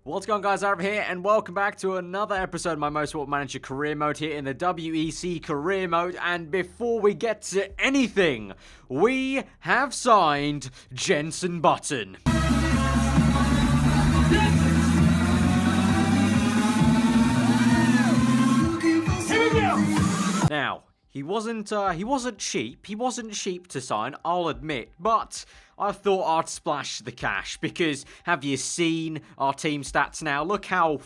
What's going on, guys? Aarava here, and welcome back to another episode of my Motorsport Manager Career Mode here in the WEC Career Mode. And before we get to anything, we have signed Jenson Button. Now, he wasn't cheap. He wasn't cheap to sign, I'll admit, but I thought I'd splash the cash because have you seen our team stats now? Look how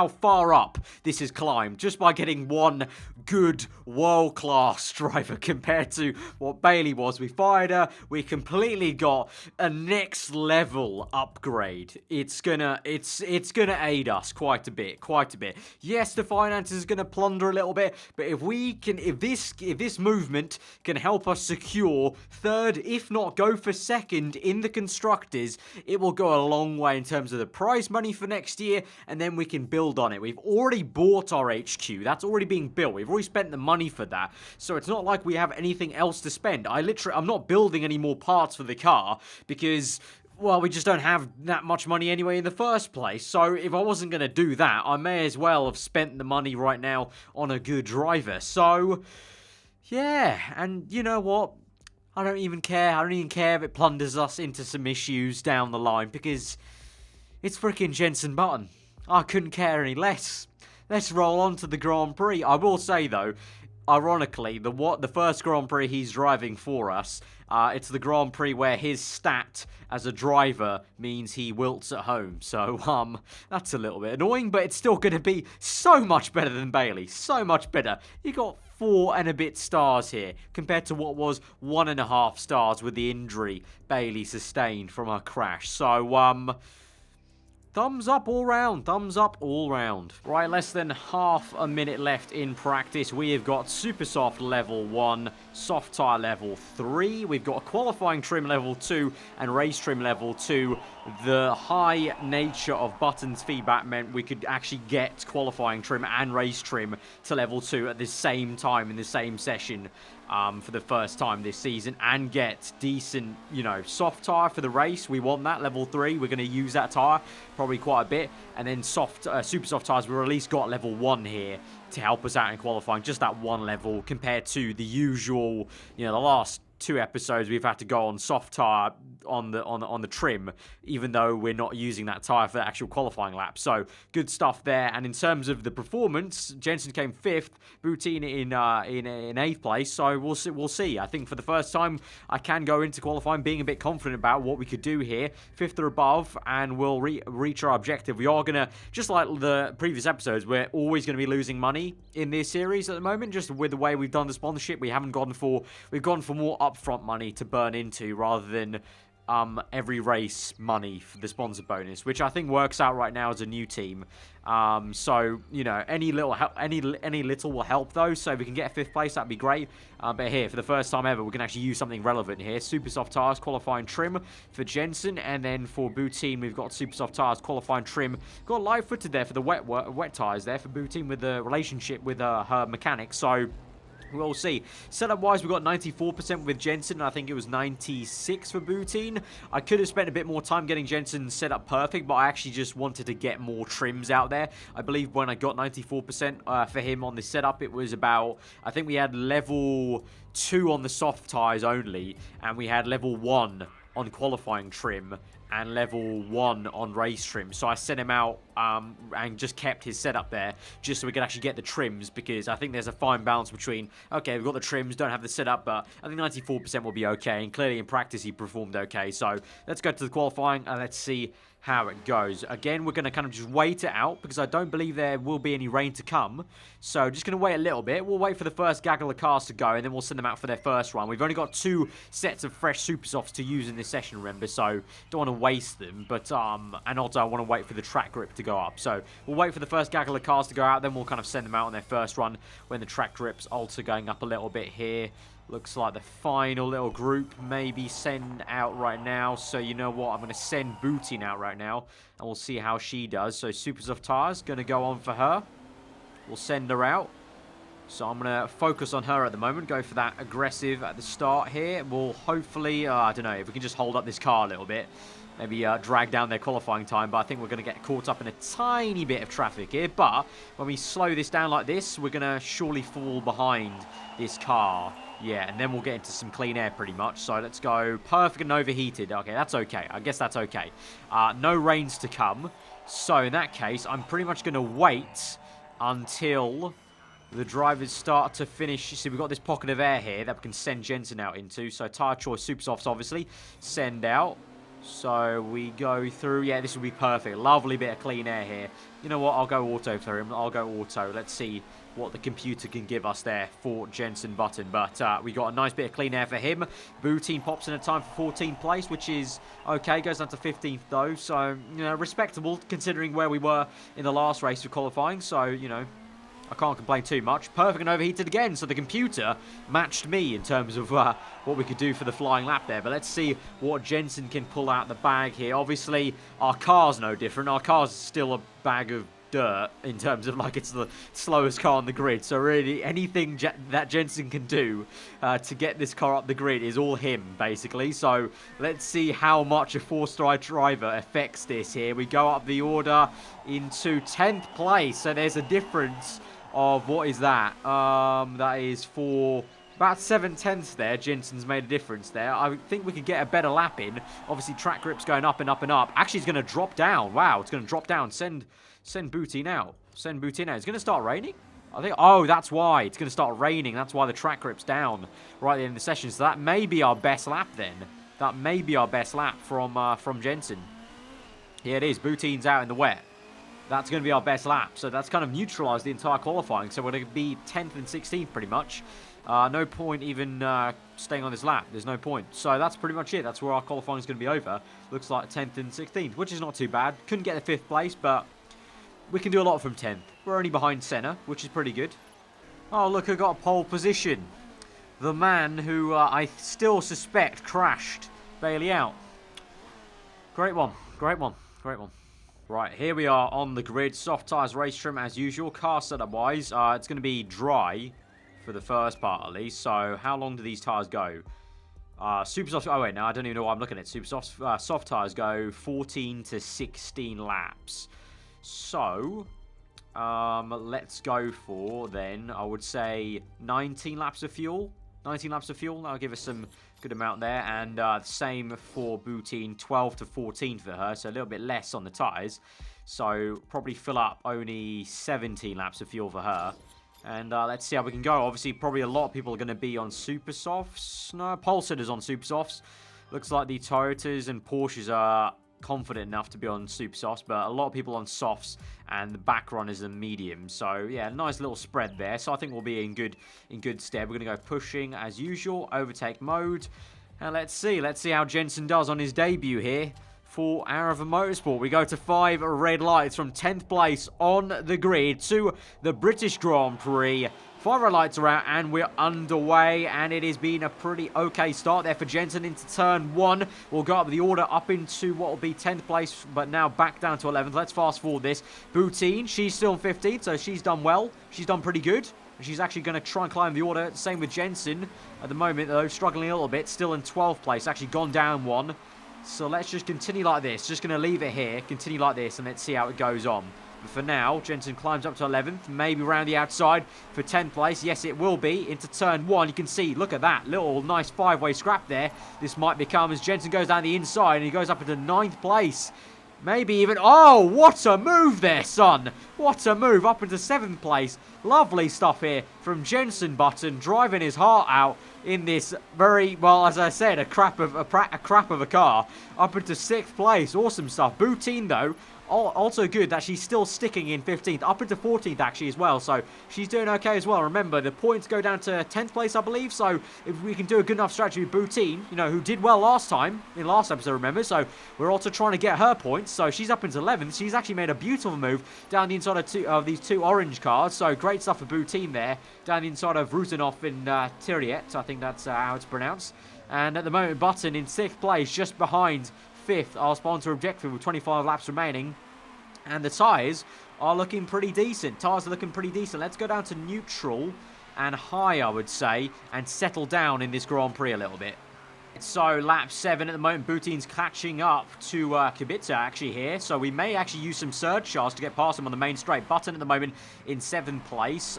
far up this has climbed just by getting one good world-class driver compared to what Bailey was. We fired her. We completely got a next level upgrade. It's gonna aid us quite a bit. Yes, the finances is gonna plunder a little bit, but if this movement can help us secure third, if not go for second in the constructors, it will go a long way in terms of the prize money for next year, and then we can build on it. We've already bought our HQ. That's already being built. We've already spent the money for that. So it's not like we have anything else to spend. I'm not building any more parts for the car because, well, we just don't have that much money anyway in the first place. So if I wasn't going to do that, I may as well have spent the money right now on a good driver. So, yeah. And you know what? I don't even care. I don't even care if it plunders us into some issues down the line because it's freaking Jenson Button. I couldn't care any less. Let's roll on to the Grand Prix. I will say, though, ironically, the first Grand Prix he's driving for us, it's the Grand Prix where his stat as a driver means he wilts at home. So, that's a little bit annoying, but it's still going to be so much better than Bailey. So much better. You got 4 and a bit stars here, compared to what was 1.5 stars with the injury Bailey sustained from her crash. So, thumbs up all round. Thumbs up all round. Right, less than half a minute left in practice. We have got Super Soft level 1, Soft Tyre level 3. We've got qualifying trim level 2 and race trim level 2. The high nature of Button's feedback meant we could actually get qualifying trim and race trim to level 2 at the same time in the same session. For the first time this season, and get decent, soft tyre for the race. We want that, level 3. We're going to use that tyre probably quite a bit. And then super soft tyres, we've at least got level 1 here to help us out in qualifying. Just that one level compared to the usual, the last 2 episodes we've had to go on soft tyre on the trim, even though we're not using that tyre for the actual qualifying lap. So good stuff there. And in terms of the performance, Jenson came 5th, Boutin in 8th place. So we'll see. I think for the first time I can go into qualifying being a bit confident about what we could do here, 5th or above, and we'll reach our objective. We are gonna, just like the previous episodes, we're always going to be losing money in this series at the moment, just with the way we've done the sponsorship. We've gone for more upfront money to burn into rather than every race money for the sponsor bonus, which I think works out right now as a new team. So any little will help though. So if we can get 5th place, that'd be great. But here, for the first time ever, we can actually use something relevant here. Super soft tires, qualifying trim for Jenson, and then for Boutin, we've got super soft tires, qualifying trim. Got light footed there for the wet tires there for Boutin with the relationship with her mechanic. So we'll see. Setup-wise, we've got 94% with Jenson, and I think it was 96 for Boutin. I could have spent a bit more time getting Jenson set up perfect, but I actually just wanted to get more trims out there. I believe when I got 94% for him on this setup, it was about, I think we had level 2 on the soft tires only, and we had level 1 on qualifying trim and level 1 on race trim. So I sent him out and just kept his setup there just so we could actually get the trims, because I think there's a fine balance between, okay, we've got the trims, don't have the setup, but I think 94% will be okay, and clearly in practice he performed okay. So let's go to the qualifying and let's see how it goes. Again, we're going to kind of just wait it out because I don't believe there will be any rain to come. So just going to wait a little bit. We'll wait for the first gaggle of cars to go, and then we'll send them out for their first run. We've only got 2 sets of fresh super softs to use in this session, remember, so don't want to waste them. But and also I want to wait for the track grip to go up. So we'll wait for the first gaggle of cars to go out, then we'll kind of send them out on their first run when the track grip's also going up a little bit here. Looks like the final little group may be sent out right now. So you know what? I'm going to send Boutin out right now, and we'll see how she does. So super soft tires going to go on for her. We'll send her out. So I'm going to focus on her at the moment, go for that aggressive at the start here. We'll hopefully, I don't know, if we can just hold up this car a little bit, maybe drag down their qualifying time, but I think we're going to get caught up in a tiny bit of traffic here. But when we slow this down like this, we're going to surely fall behind this car. Yeah, and then we'll get into some clean air pretty much. So let's go perfect and overheated. Okay, that's okay. I guess that's okay. No rains to come. So in that case, I'm pretty much going to wait until the drivers start to finish. See, we've got this pocket of air here that we can send Jenson out into. So tyre choice, super softs, obviously. Send out. So we go through. Yeah, this will be perfect. Lovely bit of clean air here. You know what? I'll go auto for him. I'll go auto. Let's see what the computer can give us there for Jenson Button. But we got a nice bit of clean air for him. Booteen pops in a time for 14th place, which is okay. Goes down to 15th though. So, you know, respectable considering where we were in the last race for qualifying. So, you know, I can't complain too much. Perfect and overheated again. So the computer matched me in terms of what we could do for the flying lap there. But let's see what Jenson can pull out the bag here. Obviously, our car's no different. Our car's still a bag of dirt in terms of like it's the slowest car on the grid. So really anything that Jenson can do to get this car up the grid is all him basically. So let's see how much a 4-star driver affects this here. We go up the order into 10th place. So there's a difference of, what is that? That is for about 7/10 there. Jenson's made a difference there. I think we could get a better lap in. Obviously track grip's going up and up and up. Actually it's going to drop down. Wow, it's going to drop down. Send Booteen out. Send Booteen out. It's going to start raining? I think, oh, that's why. It's going to start raining. That's why the track grip's down right at the end of the session. So that may be our best lap then. That may be our best lap from Jenson. Here it is. Booteen's out in the wet. That's going to be our best lap. So that's kind of neutralised the entire qualifying. So we're going to be 10th and 16th pretty much. No point even staying on this lap. There's no point. So that's pretty much it. That's where our qualifying is going to be over. Looks like 10th and 16th, which is not too bad. Couldn't get the 5th place, but we can do a lot from 10th. We're only behind Senna, which is pretty good. Oh, look, I got a pole position. The man who I still suspect crashed Bailey out. Great one. Great one. Great one. Right, here we are on the grid. Soft tyres, race trim as usual. Car setup-wise, it's going to be dry for the first part at least. So how long do these tyres go? Super soft. Oh wait, no, I don't even know what I'm looking at. Super soft. Soft tyres go 14 to 16 laps. So let's go for then, I would say 19 laps of fuel. 19 laps of fuel. That'll give us some good amount there. And same for Booteen, 12 to 14 for her. So a little bit less on the tyres. So probably fill up only 17 laps of fuel for her. And let's see how we can go. Obviously, probably a lot of people are going to be on super softs. No, Polestar is on super softs. Looks like the Toyotas and Porsches are confident enough to be on super softs, but a lot of people on softs, and the back runners are medium. So yeah, nice little spread there. So I think we'll be in good stead. We're going to go pushing as usual, overtake mode, and let's see how Jenson does on his debut here for aarava Motorsport. We go to 5 red lights from 10th place on the grid to the British Grand Prix. 5 red lights are out and we're underway, and it has been a pretty okay start there for Jenson into turn 1. We'll go up the order up into what will be 10th place, but now back down to 11th. Let's fast forward this. Booteen, she's still in 15th, so she's done well. She's done pretty good. She's actually going to try and climb the order. Same with Jenson at the moment, though, struggling a little bit. Still in 12th place, actually gone down 1. So let's just continue like this. Just going to leave it here, continue like this, and let's see how it goes on. But for now, Jenson climbs up to 11th, maybe around the outside for 10th place. Yes, it will be into turn 1. You can see, look at that, little nice 5-way scrap there. This might become as Jenson goes down the inside and he goes up into 9th place. Maybe even, oh, what a move there, son. What a move, up into 7th place. Lovely stuff here from Jenson Button, driving his heart out in this very, well, as I said, a crap of a car. Up into 6th place, awesome stuff. Booteen, though, also good that she's still sticking in 15th, up into 14th actually as well, so she's doing okay as well. Remember, the points go down to 10th place, I believe, so if we can do a good enough strategy with Booteen, you know, who did well last time, in last episode, remember, so we're also trying to get her points, so she's up into 11th. She's actually made a beautiful move down the inside of these 2 orange cars, so great stuff for Booteen there, down the inside of Rutanov in Tyriet, I think that's how it's pronounced. And at the moment, Button in 6th place, just behind 5th, our sponsor Objective, with 25 laps remaining. And the tyres are looking pretty decent. Tyres are looking pretty decent. Let's go down to neutral. and high, I would say, and settle down in this Grand Prix a little bit. So, lap 7 at the moment, Boutine's catching up to Kubica actually here. So, we may actually use some surcharge to get past him on the main straight. Button at the moment in 7th place.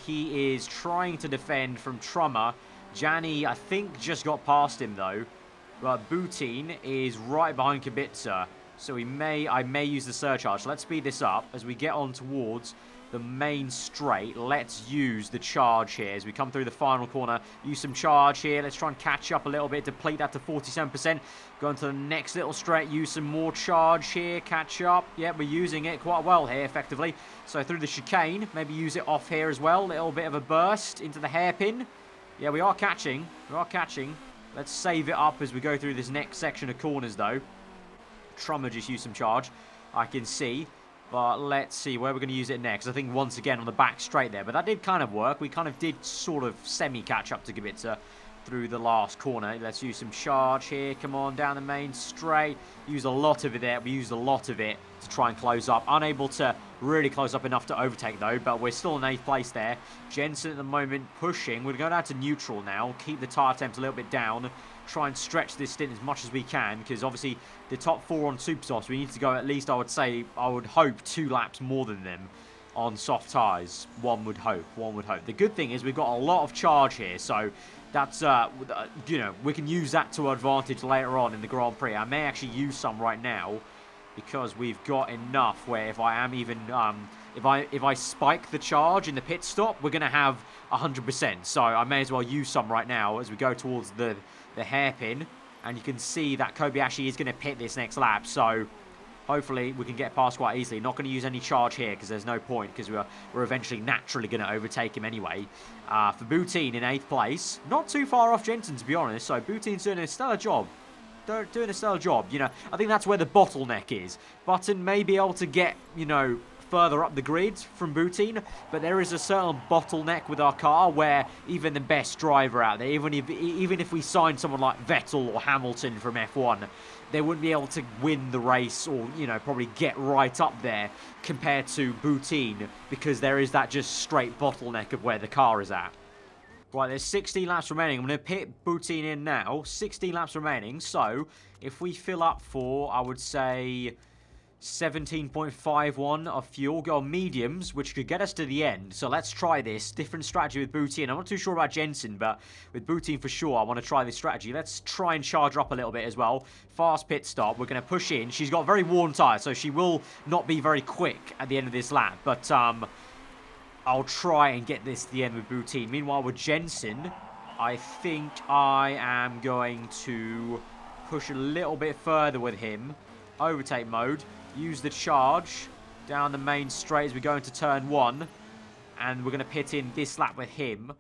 He is trying to defend from Trummer. Gianni, I think, just got past him, though. But Boutine is right behind Kubica. So, I may use the surcharge. So, let's speed this up as we get on towards the main straight. Let's use the charge here as we come through the final corner. Use some charge here. Let's try and catch up a little bit, deplete that to 47%. Go into the next little straight. Use some more charge here. Catch up. Yeah, we're using it quite well here, effectively. So through the chicane, maybe use it off here as well. Little bit of a burst into the hairpin. Yeah, we are catching. We are catching. Let's save it up as we go through this next section of corners, though. Trummer just used some charge, I can see. But let's see where we're going to use it next. I think once again on the back straight there. But that did kind of work. We kind of did sort of semi-catch up to Kubica through the last corner. Let's use some charge here. Come on, down the main straight. Use a lot of it there. We used a lot of it to try and close up. Unable to really close up enough to overtake, though. But we're still in 8th place there. Jenson at the moment pushing. We're going to go down to neutral now. Keep the tyre temps a little bit down. Try and stretch this stint as much as we can, because obviously the top 4 on super softs, we need to go at least, I would hope 2 laps more than them on soft tyres. One would hope. The good thing is we've got a lot of charge here, so that's we can use that to our advantage later on in the Grand Prix. I may actually use some right now because we've got enough where if I am even if I spike the charge in the pit stop, we're going to have 100%. So I may as well use some right now as we go towards the hairpin, and you can see that Kobayashi is going to pit this next lap, so hopefully we can get past quite easily. Not going to use any charge here because there's no point, because we're eventually naturally going to overtake him anyway. For Boutine in 8th place, not too far off Jenson, to be honest, so Boutine's doing a stellar job. Doing a stellar job, I think that's where the bottleneck is. Button may be able to get, further up the grid from Boutine, but there is a certain bottleneck with our car where even the best driver out there, even if we sign someone like Vettel or Hamilton from F1, they wouldn't be able to win the race or, probably get right up there compared to Boutine, because there is that just straight bottleneck of where the car is at. Right, there's 16 laps remaining. I'm going to pit Boutine in now. 16 laps remaining, so if we fill up for, I would say, 17.51 of fuel, go on mediums, which could get us to the end. So let's try this. Different strategy with Boutine. I'm not too sure about Jenson, but with Boutine for sure, I want to try this strategy. Let's try and charge her up a little bit as well. Fast pit stop. We're going to push in. She's got very worn tyres, so she will not be very quick at the end of this lap. But I'll try and get this to the end with Boutine. Meanwhile, with Jenson, I think I am going to push a little bit further with him. Overtake mode. Use the charge down the main straight as we go into turn 1. And we're going to pit in this lap with him.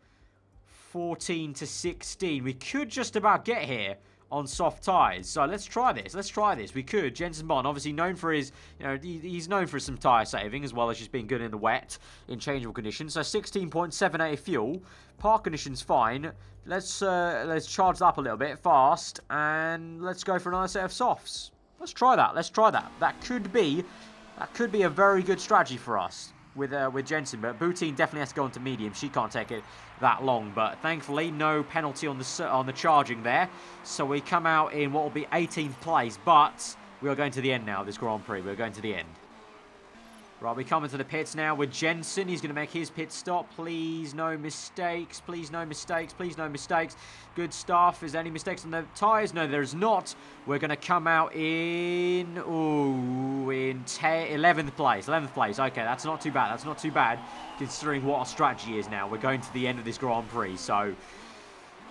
14 to 16. We could just about get here on soft tyres. So let's try this. We could. Jenson Bond, obviously known for his, he's known for some tyre saving as well as just being good in the wet in changeable conditions. So 16.78 fuel. Park conditions fine. Let's charge that up a little bit fast, and let's go for another set of softs. Let's try that. That could be a very good strategy for us with Jenson. But Boutine definitely has to go into medium. She can't take it that long. But thankfully, no penalty on the charging there. So we come out in what will be 18th place. But we are going to the end now of this Grand Prix. We're going to the end. Right, we come into the pits now with Jenson. He's going to make his pit stop. Please, no mistakes. Please, no mistakes. Please, no mistakes. Good stuff. Is there any mistakes on the tyres? No, there's not. We're going to come out in 11th place. 11th place. Okay, that's not too bad. That's not too bad, considering what our strategy is now. We're going to the end of this Grand Prix, so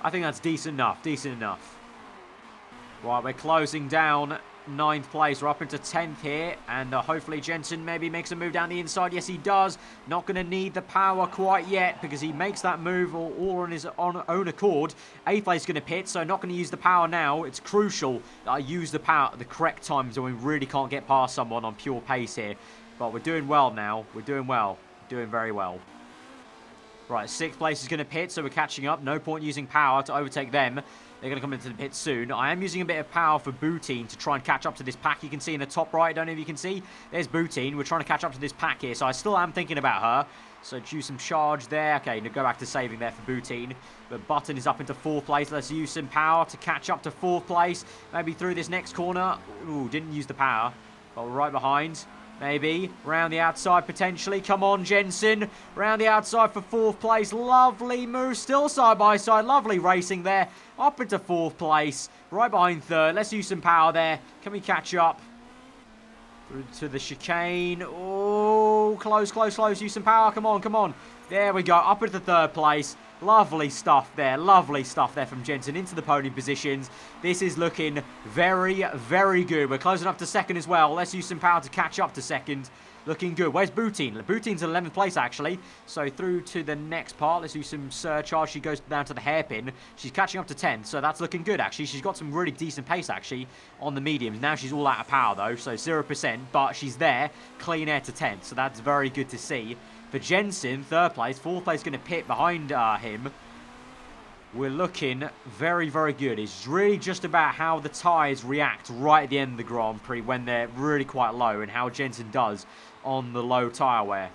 I think that's decent enough. Decent enough. Right, we're closing down 9th place. We're up into 10th here, and hopefully Jenson maybe makes a move down the inside. Yes, he does. Not going to need the power quite yet, because he makes that move all on his own accord. 8th place is going to pit, so not going to use the power now. It's crucial that I use the power at the correct times when we really can't get past someone on pure pace here. But we're doing well now. We're doing well. Doing very well. Right, 6th place is going to pit, so we're catching up. No point using power to overtake them. They're going to come into the pit soon. I am using a bit of power for Bootin to try and catch up to this pack. You can see in the top right, I don't know if you can see. There's Bootin. We're trying to catch up to this pack here, so I still am thinking about her. So use some charge there. Okay, go back to saving there for Bootin. But Button is up into 4th place. Let's use some power to catch up to 4th place. Maybe through this next corner. Ooh, didn't use the power. But we're right behind. Maybe. Round the outside, potentially. Come on, Jenson. Round the outside for 4th place. Lovely move. Still side by side. Lovely racing there. Up into 4th place. Right behind 3rd. Let's use some power there. Can we catch up? Through to the chicane. Oh, close, close, close. Use some power. Come on, come on. There we go. Up into 3rd place. Lovely stuff there. Lovely stuff there from Jenson into the podium positions. This is looking very, very good. We're closing up to 2nd as well. Let's use some power to catch up to 2nd. Looking good. Where's Bootin? Bootin's in 11th place, actually. So through to the next part. Let's do some surcharge. She goes down to the hairpin. She's catching up to 10th, so that's looking good, actually. She's got some really decent pace, actually, on the mediums. Now she's all out of power, though, so 0%, but she's there. Clean air to 10th, so that's very good to see. For Jenson, 3rd place. 4th place going to pit behind him. We're looking very, very good. It's really just about how the tyres react right at the end of the Grand Prix when they're really quite low and how Jenson does on the low tyre wear.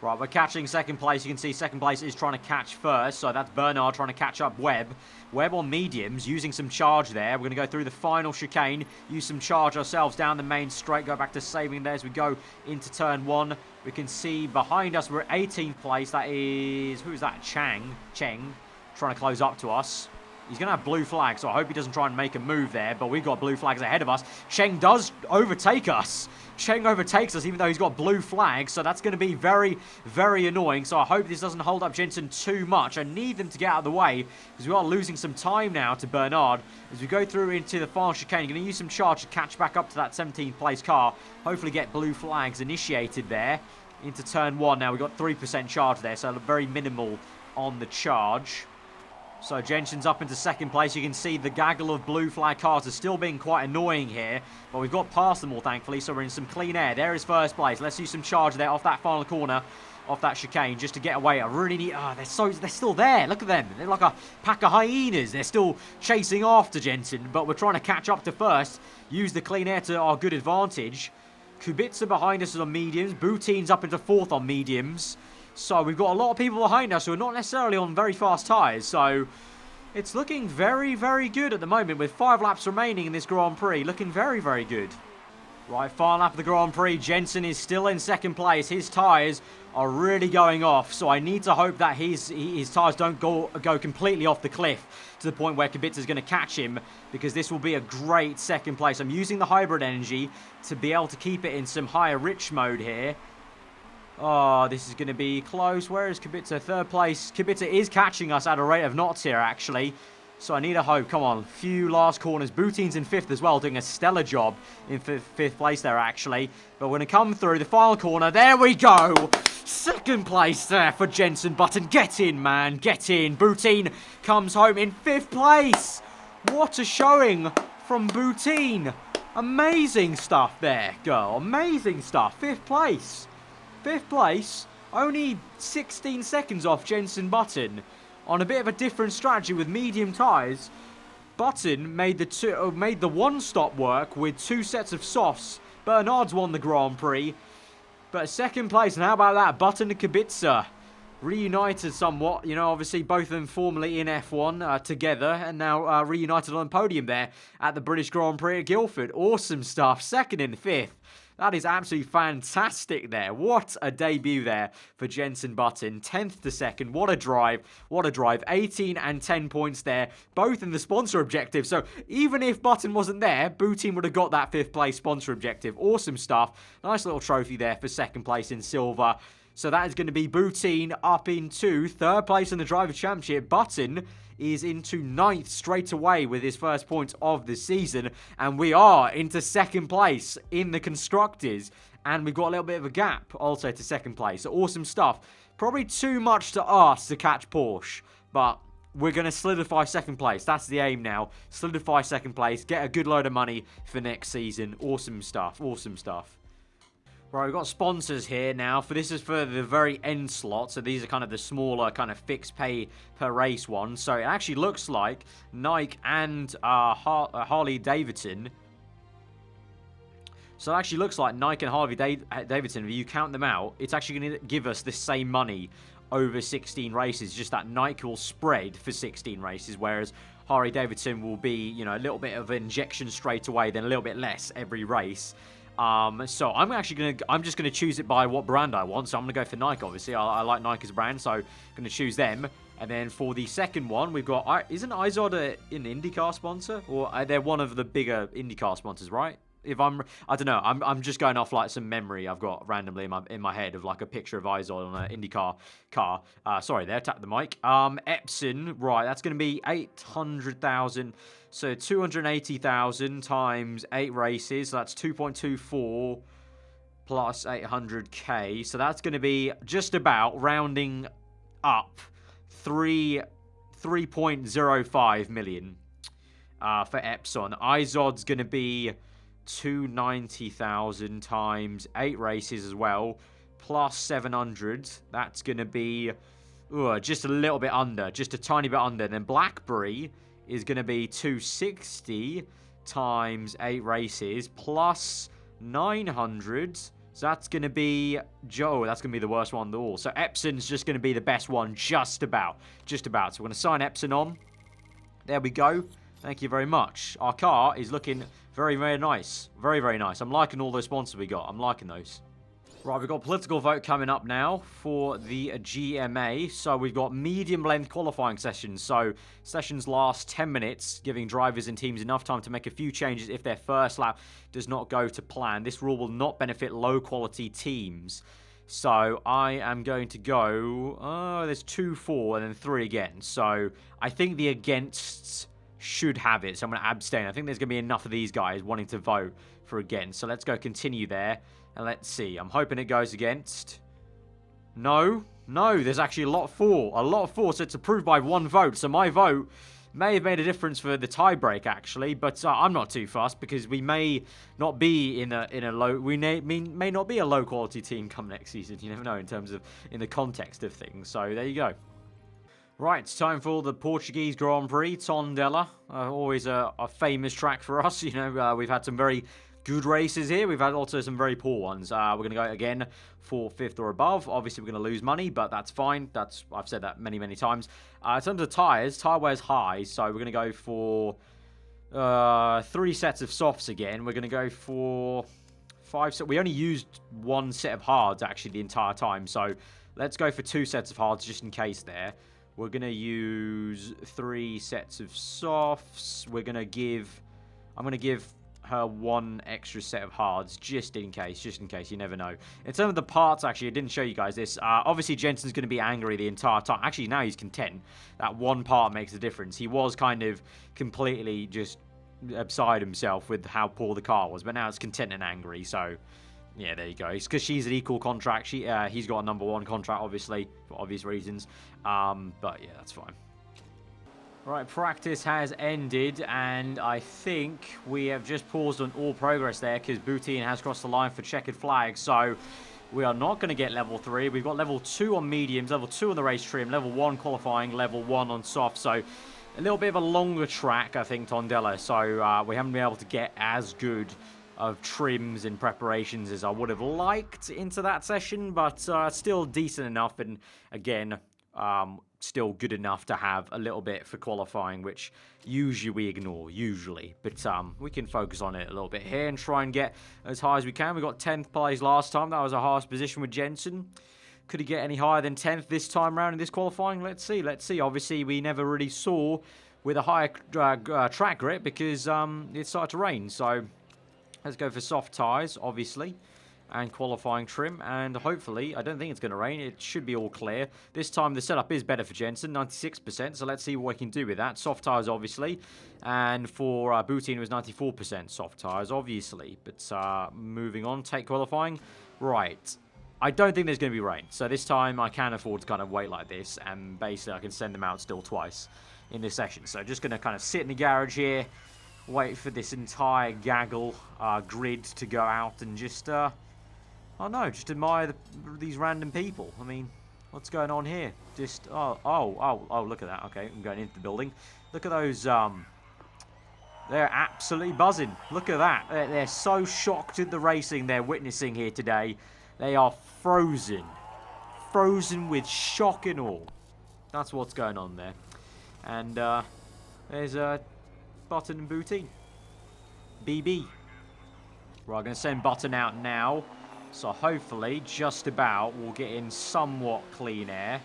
Right, we're catching 2nd place. You can see 2nd place is trying to catch 1st. So that's Bernard trying to catch up Webb. Webb on mediums, using some charge there. We're going to go through the final chicane. Use some charge ourselves down the main straight. Go back to saving there as we go into turn 1. We can see behind us we're at 18th place. That is... who's that? Cheng. Trying to close up to us. He's going to have blue flags, so I hope he doesn't try and make a move there. But we've got blue flags ahead of us. Cheng does overtake us. Cheng overtakes us, even though he's got blue flags. So that's going to be very, very annoying. So I hope this doesn't hold up Jenson too much. I need them to get out of the way, because we are losing some time now to Bernard. As we go through into the final chicane, you're going to use some charge to catch back up to that 17th place car. Hopefully get blue flags initiated there into turn 1. Now we've got 3% charge there, so very minimal on the charge. So Jenson's up into 2nd place. You can see the gaggle of blue flag cars are still being quite annoying here. But we've got past them all, thankfully, so we're in some clean air. There is 1st place. Let's use some charge there off that final corner, off that chicane, just to get away. I really need... oh, they're still there. Look at them. They're like a pack of hyenas. They're still chasing after Jenson, but we're trying to catch up to 1st. Use the clean air to our good advantage. Kubica behind us is on mediums. Boutin's up into 4th on mediums. So we've got a lot of people behind us who are not necessarily on very fast tyres. So it's looking very, very good at the moment with 5 laps remaining in this Grand Prix. Looking very, very good. Right, final lap of the Grand Prix. Jenson is still in 2nd place. His tyres are really going off. So I need to hope that his tyres don't go completely off the cliff to the point where Kubica's going to catch him, because this will be a great 2nd place. I'm using the hybrid energy to be able to keep it in some higher rich mode here. Oh, this is going to be close. Where is Kubica? 3rd place. Kubica is catching us at a rate of knots here, actually. So I need a hope. Come on. Few last corners. Boutin's in 5th as well, doing a stellar job in 5th place there, actually. But we're going to come through the final corner. There we go. 2nd place there for Jenson Button. Get in, man. Get in. Boutin comes home in 5th place. What a showing from Boutin. Amazing stuff there, girl. Amazing stuff. 5th place. 5th place, only 16 seconds off Jenson Button. On a bit of a different strategy with medium tyres, Button made the one stop work with 2 sets of softs. Bernard's won the Grand Prix. But 2nd place, and how about that? Button and Kubica reunited somewhat. You know, obviously both of them formerly in F1 together, and now reunited on the podium there at the British Grand Prix at Guildford. Awesome stuff. 2nd and 5th. That is absolutely fantastic there. What a debut there for Jenson Button. 10th to 2nd. What a drive. What a drive. 18 and 10 points there. Both in the sponsor objective. So even if Button wasn't there, Boutin would have got that 5th place sponsor objective. Awesome stuff. Nice little trophy there for 2nd place in silver. So that is going to be Boutin up into 3rd place in the Driver Championship. Button is into 9th straight away with his 1st point of the season. And we are into 2nd place in the Constructors. And we've got a little bit of a gap also to 2nd place. So awesome stuff. Probably too much to ask to catch Porsche. But we're going to solidify 2nd place. That's the aim now. Solidify 2nd place. Get a good load of money for next season. Awesome stuff. Awesome stuff. Right, we've got sponsors here now. This is for the very end slot. So these are kind of the smaller kind of fixed pay per race ones. So it actually looks like Nike and Harley Davidson. So it actually looks like Nike and Harley Davidson, if you count them out, it's actually going to give us the same money over 16 races. Just that Nike will spread for 16 races, whereas Harley Davidson will be, you know, a little bit of injection straight away, then a little bit less every race. So I'm just gonna choose it by what brand I want. So I'm gonna go for Nike. Obviously, I like Nike as a brand, so I'm gonna choose them. And then for the second one, we've got isn't Izod an IndyCar sponsor, or they're one of the bigger IndyCar sponsors, right? I don't know. I'm just going off like some memory I've got randomly in my head of like a picture of Izod on an IndyCar car. Sorry, there, tap the mic. Epson, right? That's gonna be 800,000. So 280,000 times 8 races. So that's 2.24 plus 800k. So that's going to be just about rounding up 3.05 million for Epson. Izod's going to be 290,000 times 8 races as well, plus 700. That's going to be just a little bit under, just a tiny bit under. And then BlackBerry is going to be 260 times 8 races plus 900. So that's going to be that's going to be the worst one of all. So Epson's just going to be the best one, just about. So we're going to sign Epson on. There we go. Thank you very much. Our car is looking very, very nice. Very, very nice. I'm liking all those sponsors we got. I'm liking those. Right, we've got a political vote coming up now for the GMA. So we've got medium length qualifying sessions. So sessions last 10 minutes, giving drivers and teams enough time to make a few changes if their first lap does not go to plan. This rule will not benefit low quality teams. So I am going to go, there's 2 for and then 3 again. So I think the against should have it. So I'm going to abstain. I think there's going to be enough of these guys wanting to vote for against. So let's go continue there. And let's see. I'm hoping it goes against. No, there's actually a lot for. So it's approved by 1 vote. So my vote may have made a difference for the tiebreak, actually. But I'm not too fussed because we may not be in a low. We may not be a low quality team come next season. You never know in terms of in the context of things. So there you go. Right, it's time for the Portuguese Grand Prix, Tondela. Always a famous track for us. You know, we've had some very good races here. We've had also some very poor ones. We're going to go again for 5th or above. Obviously, we're going to lose money, but that's fine. I've said that many, many times. In terms of tyres, tyre wear's high, so we're going to go for 3 sets of softs again. We're going to go for 5 sets. We only used 1 set of hards, actually, the entire time, so let's go for 2 sets of hards just in case there. We're going to use 3 sets of softs. I'm going to give her 1 extra set of hards just in case, you never know. In terms of the parts, actually, I didn't show you guys this. Obviously, Jenson's going to be angry the entire time. Actually, now he's content. That 1 part makes a difference. He was kind of completely just beside himself with how poor the car was, but now it's content and angry, so yeah, there you go. It's because she's an equal contract. He's got a number 1 contract, obviously, for obvious reasons. But yeah, that's fine. Right, practice has ended, and I think we have just paused on all progress there because Boutin has crossed the line for checkered flag. So we are not going to get level 3. We've got level 2 on mediums, level 2 on the race trim, level 1 qualifying, level 1 on soft. So a little bit of a longer track, I think, Tondela. So we haven't been able to get as good of trims and preparations as I would have liked into that session, but still decent enough, and again, still good enough to have a little bit for qualifying, which usually we ignore, but we can focus on it a little bit here and try and get as high as we can. We got 10th place last time. That was a harsh position with Jenson. Could he get any higher than 10th this time around in this qualifying? Let's see. Obviously, we never really saw with a higher track grip because it started to rain, so let's go for soft tyres, obviously, and qualifying trim, and hopefully, I don't think it's going to rain. It should be all clear. This time, the setup is better for Jenson, 96%, so let's see what we can do with that. Soft tyres, obviously, and for Boutin, it was 94% soft tyres, obviously. But moving on, take qualifying. Right. I don't think there's going to be rain, so this time I can afford to kind of wait like this, and basically I can send them out still twice in this session. So just going to kind of sit in the garage here, wait for this entire gaggle grid to go out and just Oh no, just admire these random people. I mean, what's going on here? Just, oh, look at that. Okay, I'm going into the building. Look at those, they're absolutely buzzing. Look at that. They're so shocked at the racing they're witnessing here today. They are frozen. Frozen with shock and awe. That's what's going on there. And, there's, Button and Booty. BB. Right, I'm going to send Button out now. So hopefully, just about, we'll get in somewhat clean air.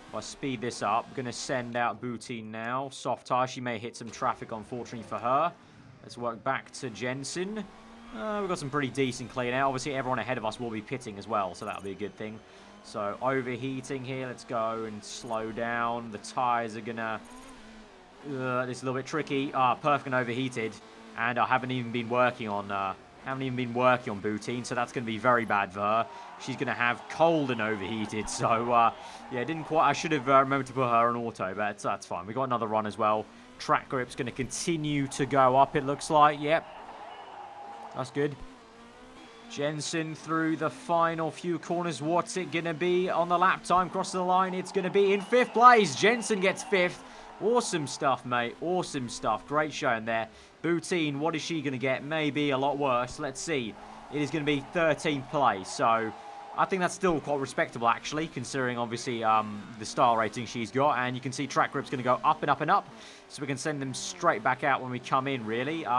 If I speed this up, I'm going to send out Booty now. Soft tire, she may hit some traffic, unfortunately for her. Let's work back to Jenson. We've got some pretty decent clean air. Obviously, everyone ahead of us will be pitting as well, so that'll be a good thing. So, overheating here. Let's go and slow down. The tyres are going to... this is a little bit tricky. Perfect and overheated. And I haven't even been working on Boutine, so that's going to be very bad for her. She's going to have cold and overheated, so yeah, didn't quite. I should have remembered to put her on auto, but that's fine. We got another run as well. Track grip's going to continue to go up. It looks like. Yep, that's good. Jenson through the final few corners. What's it going to be on the lap time? Across the line, it's going to be in 5th place. Jenson gets 5th. Awesome stuff, mate. Awesome stuff. Great showing there. Boutine, what is she going to get? Maybe a lot worse. Let's see. It is going to be 13th place. So, I think that's still quite respectable, actually, considering, obviously, the star rating she's got. And you can see track grip's going to go up and up and up. So, we can send them straight back out when we come in, really. Oh,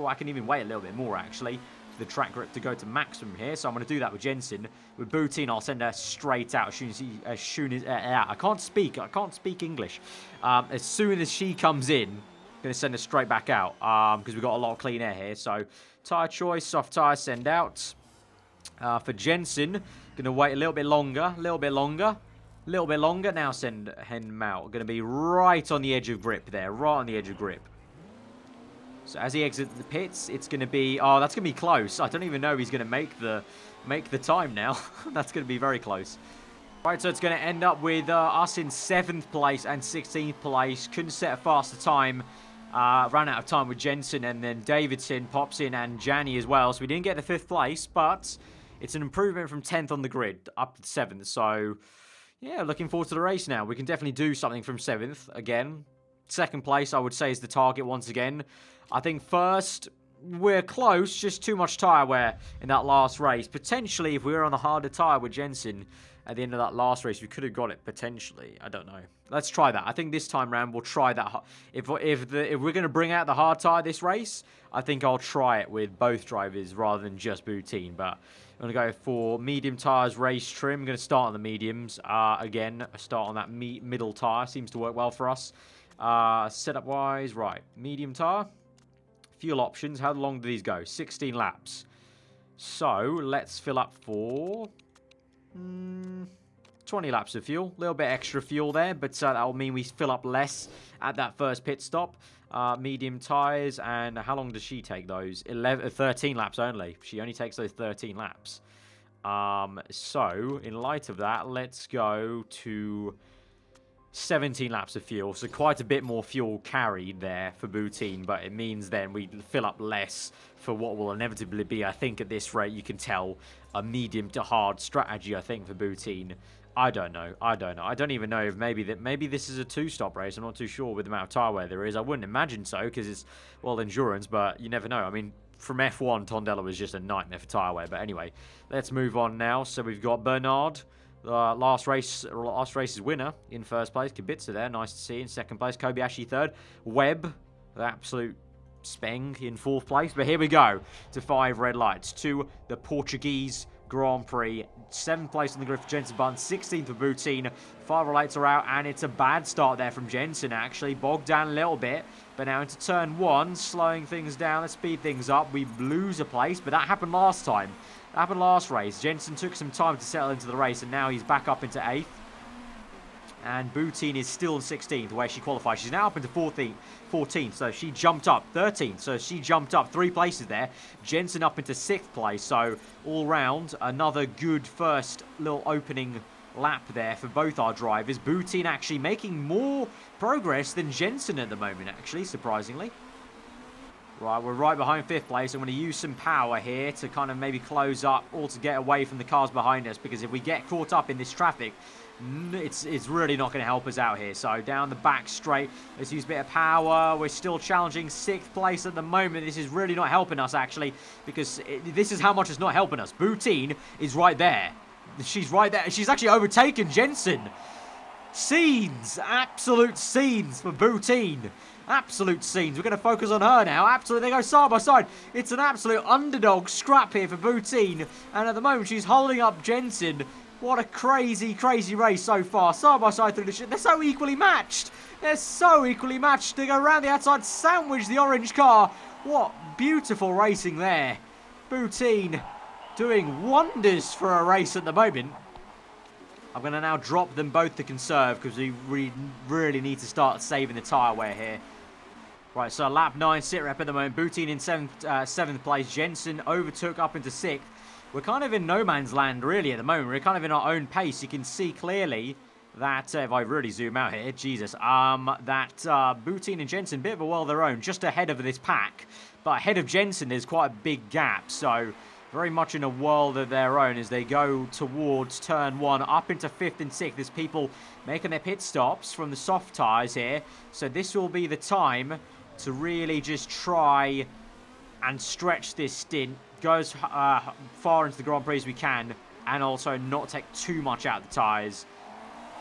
I can even wait a little bit more, actually, for the track grip to go to maximum here. So, I'm going to do that with Jenson. With Boutine, I'll send her straight out as soon as I can't speak English. As soon as she comes in, going to send her straight back out because we've got a lot of clean air here. So, tyre choice, soft tyre, send out. For Jenson, going to wait a little bit longer, now send him out. Going to be right on the edge of grip there, right on the edge of grip. So, as he exits the pits, it's going to be, oh, that's going to be close. I don't even know if he's going to make the time now. That's going to be very close. Right, so it's going to end up with us in 7th place and 16th place. Couldn't set a faster time. Ran out of time with Jenson, and then Davidson pops in, and Janny as well. So we didn't get the 5th place, but it's an improvement from 10th on the grid up to 7th. So, yeah, looking forward to the race now. We can definitely do something from 7th again. 2nd place, I would say, is the target once again. I think 1st, we're close. Just too much tyre wear in that last race. Potentially, if we were on a harder tyre with Jenson at the end of that last race, we could have got it potentially. I don't know. Let's try that. I think this time round we'll try that. If we're going to bring out the hard tyre this race, I think I'll try it with both drivers rather than just Boutine. But I'm going to go for medium tyres race trim. I'm going to start on the mediums. Again, start on that middle tyre. Seems to work well for us. Setup wise, right. Medium tyre. Fuel options. How long do these go? 16 laps. So let's fill up for 20 laps of fuel. A little bit extra fuel there, but that'll mean we fill up less at that first pit stop. Medium tyres, and how long does she take those? 13 laps only. She only takes those 13 laps. So, in light of that, let's go to 17 laps of fuel. So quite a bit more fuel carried there for Boutine, but it means then we fill up less for what will inevitably be, I think at this rate, you can tell, a medium to hard strategy, I think, for Boutine. I don't know. I don't even know if maybe this is a 2-stop race. I'm not too sure with the amount of tyre wear there is. I wouldn't imagine so because it's, well, endurance, but you never know. I mean, from F1, Tondela was just a nightmare for tyre wear. But anyway, let's move on now. So we've got Bernard, last race's winner in 1st place. Kubica there, nice to see. In 2nd place, Kobayashi 3rd. Webb, the absolute speng in 4th place. But here we go to 5 red lights to the Portuguese Grand Prix. 7th place on the grid for Jenson Button, 16th for Boutine. 5 lights are out, and it's a bad start there from Jenson, actually. Bogged down a little bit, but now into turn 1, slowing things down. Let's speed things up. We lose a place, but that happened last time. That happened last race. Jenson took some time to settle into the race, and now he's back up into 8th. And Boutine is still in 16th, where she qualified. She's now up into 14th, so she jumped up. 13th, so she jumped up 3 places there. Jenson up into 6th place, so all round, another good first little opening lap there for both our drivers. Boutine actually making more progress than Jenson at the moment, actually, surprisingly. Right, we're right behind 5th place. I'm going to use some power here to kind of maybe close up or to get away from the cars behind us. Because if we get caught up in this traffic, it's really not going to help us out here. So down the back straight, let's use a bit of power. We're still challenging 6th place at the moment. This is really not helping us, actually, because this is how much it's not helping us. Boutine is right there. She's right there. She's actually overtaken Jenson. Scenes. Absolute scenes for Boutine. Absolute scenes. We're going to focus on her now. Absolutely. They go side by side. It's an absolute underdog scrap here for Boutine. And at the moment, she's holding up Jenson. What a crazy, crazy race so far. Side by side through the shit. They're so equally matched. They're so equally matched. They go around the outside, sandwich the orange car. What beautiful racing there. Boutine doing wonders for a race at the moment. I'm going to now drop them both to conserve because we really need to start saving the tyre wear here. Right, so lap 9 sit rep at the moment. Boutine in 7th place. Jenson overtook up into 6th. We're kind of in no man's land really at the moment. We're kind of in our own pace. You can see clearly that, if I really zoom out here, Jesus, that Boutine and Jenson, bit of a world of their own, just ahead of this pack. But ahead of Jenson, there's quite a big gap. So very much in a world of their own as they go towards turn 1, up into 5th and 6th. There's people making their pit stops from the soft tyres here. So this will be the time to really just try and stretch this stint. Go as far into the Grand Prix as we can, and also not take too much out of the tyres.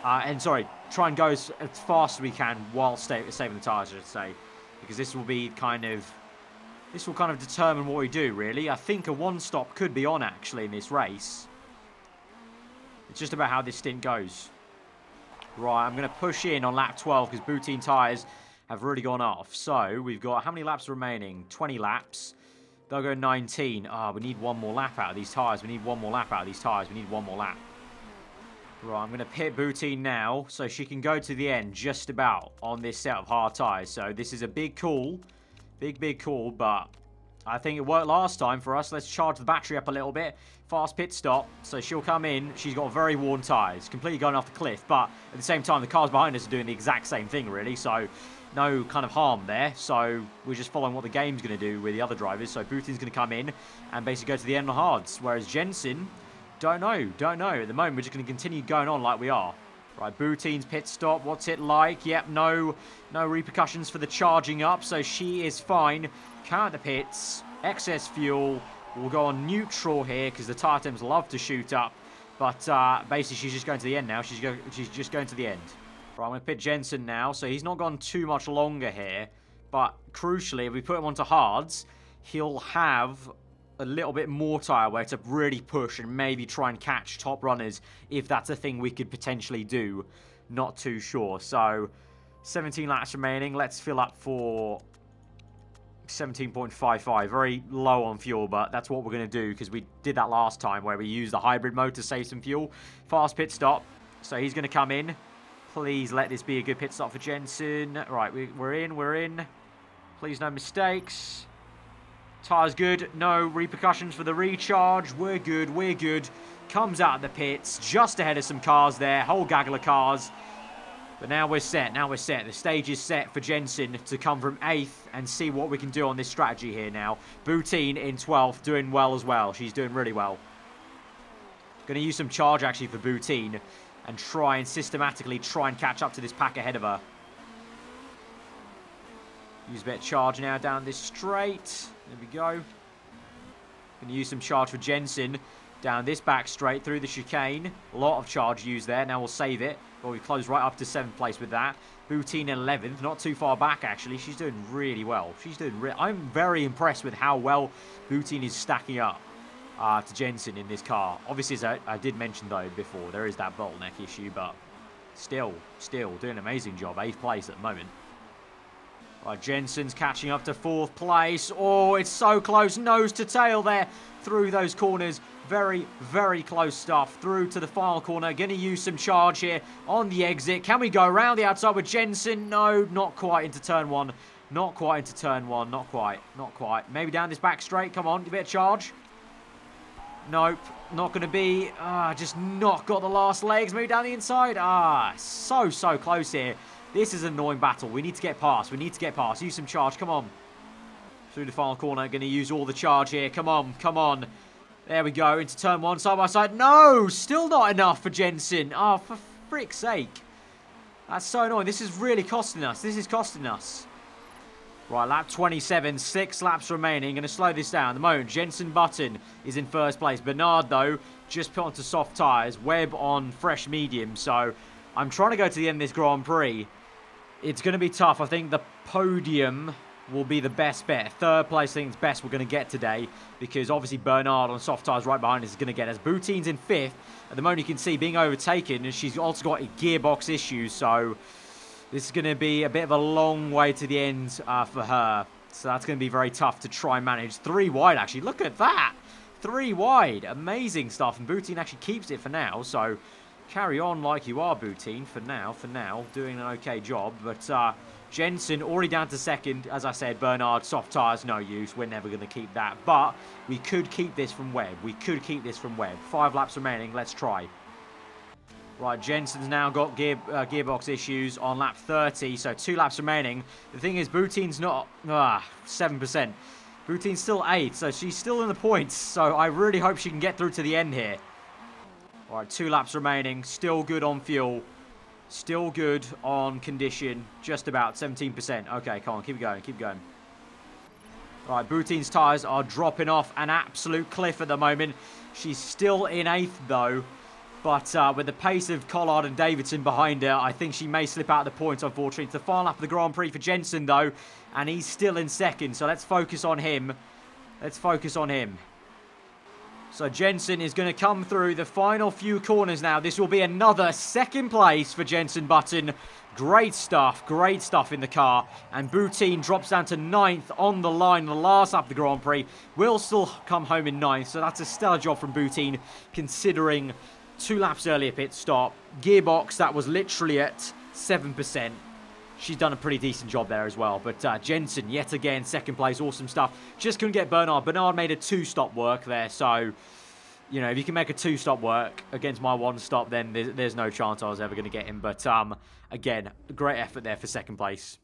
Try and go as fast as we can while saving the tyres, I should say. Because this will kind of determine what we do, really. I think a 1-stop could be on, actually, in this race. It's just about how this stint goes. Right, I'm going to push in on lap 12 because Boutine tyres have really gone off. So, we've got how many laps remaining? 20 laps. They'll go 19. We need one more lap out of these tyres. We need one more lap out of these tyres. We need one more lap. Right, I'm going to pit Boutine now so she can go to the end just about on this set of hard tyres. So, this is a big call. Big call, but I think it worked last time for us. Let's charge the battery up a little bit. Fast pit stop. So she'll come in. She's got very worn tyres. Completely going off the cliff. But at the same time, the cars behind us are doing the exact same thing, really. So no kind of harm there. So we're just following what the game's going to do with the other drivers. So Boutine's going to come in and basically go to the end on hards. Whereas Jenson, don't know. At the moment, we're just going to continue going on like we are. Right, Boutine's pit stop. What's it like? Yep, no repercussions for the charging up, so she is fine. Count the pits. Excess fuel. We'll go on neutral here because the tyre temps love to shoot up. But basically, she's just going to the end now. She's just going to the end. Right, I'm going to pit Jenson now, so he's not gone too much longer here. But crucially, if we put him onto hards, he'll have a little bit more tyre wear to really push and maybe try and catch top runners if that's a thing we could potentially do. Not too sure. So 17 laps remaining. Let's fill up for 17.55. Very low on fuel, but that's what we're going to do because we did that last time where we used the hybrid mode to save some fuel. Fast pit stop. So he's going to come in. Please let this be a good pit stop for Jenson. Right, we're in. Please no mistakes. Tyre's good. No repercussions for the recharge. We're good. Comes out of the pits. Just ahead of some cars there. Whole gaggle of cars. But now we're set. The stage is set for Jenson to come from 8th and see what we can do on this strategy here now. Boutine in 12th. Doing well as well. She's doing really well. Going to use some charge actually for Boutine. And systematically try and catch up to this pack ahead of her. Use a bit of charge now down this straight. There we go. Going to use some charge for Jenson down this back straight through the chicane. A lot of charge used there. Now we'll save it. But we close right up to 7th place with that. Boutine in 11th. Not too far back, actually. She's doing really well. I'm very impressed with how well Boutine is stacking up to Jenson in this car. Obviously, as I did mention, though, before, there is that bottleneck issue. But still doing an amazing job. 8th place at the moment. Right, Jenson's catching up to 4th place. Oh, it's so close. Nose to tail there through those corners. Very, very close stuff. Through to the final corner. Going to use some charge here on the exit. Can we go around the outside with Jenson? No, not quite into turn 1. Not quite. Maybe down this back straight. Come on, a bit of charge. Nope, not going to be. Just not got the last legs. Maybe down the inside. So close here. This is an annoying battle. We need to get past. Use some charge. Come on. Through the final corner, going to use all the charge here. Come on, come on. There we go, into turn 1, side by side. No, still not enough for Jenson. Oh, for frick's sake. That's so annoying. This is really costing us. This is costing us. Right, lap 27, 6 laps remaining. Going to slow this down. At the moment, Jenson Button is in first place. Bernard, though, just put onto soft tyres. Webb on fresh medium. So, I'm trying to go to the end of this Grand Prix. It's going to be tough. I think the podium will be the best bet. Third place, I think, is best we're going to get today. Because, obviously, Bernard on soft tyres right behind us is going to get us. Boutine's in 5th. At the moment, you can see being overtaken. And she's also got gearbox issues. So, this is going to be a bit of a long way to the end for her. So that's going to be very tough to try and manage. 3 wide, actually. Look at that. 3 wide. Amazing stuff. And Boutine actually keeps it for now. So carry on like you are, Boutine, for now. Doing an okay job. But Jenson already down to 2nd. As I said, Bernard, soft tyres, no use. We're never going to keep that. But we could keep this from Webb. 5 laps remaining. Let's try. Right, Jenson's now got gearbox issues on lap 30, so 2 laps remaining. The thing is, Boutine's not 7%. Boutine's still 8, so she's still in the points. So I really hope she can get through to the end here. All right, 2 laps remaining. Still good on fuel. Still good on condition. Just about 17%. Okay, come on, keep going. All right, Boutine's tyres are dropping off an absolute cliff at the moment. She's still in 8th, though. But with the pace of Collard and Davidson behind her, I think she may slip out of the points, unfortunately. It's the final lap of the Grand Prix for Jenson, though. And he's still in 2nd, so let's focus on him. So Jenson is going to come through the final few corners now. This will be another 2nd place for Jenson Button. Great stuff in the car. And Boutine drops down to 9th on the line, the last lap of the Grand Prix. Will still come home in 9th, so that's a stellar job from Boutine, considering 2 laps earlier pit stop. Gearbox, that was literally at 7%. She's done a pretty decent job there as well. But Jenson, yet again, 2nd place. Awesome stuff. Just couldn't get Bernard. Bernard made a 2-stop work there. So, you know, if you can make a 2-stop work against my 1-stop, then there's no chance I was ever going to get him. But, again, great effort there for 2nd place.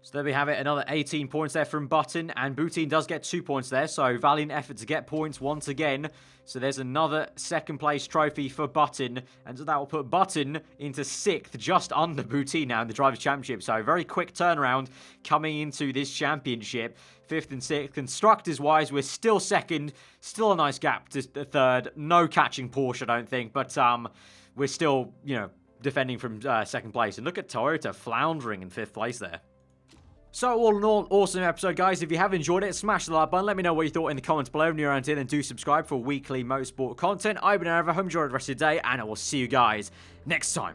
So there we have it, another 18 points there from Button, and Boutine does get 2 points there, so valiant effort to get points once again. So there's another 2nd place trophy for Button, and so that will put Button into 6th, just under Boutine now in the Drivers' Championship. So very quick turnaround coming into this championship. 5th and 6th. Constructors-wise, we're still 2nd, still a nice gap to the 3rd. No catching Porsche, I don't think, but we're still, you know, defending from 2nd place. And look at Toyota floundering in 5th place there. So all in all, awesome episode, guys. If you have enjoyed it, smash the like button. Let me know what you thought in the comments below. If you're around here, then do subscribe for weekly motorsport content. I've been aarava. Hope you enjoyed the rest of the day, and I will see you guys next time.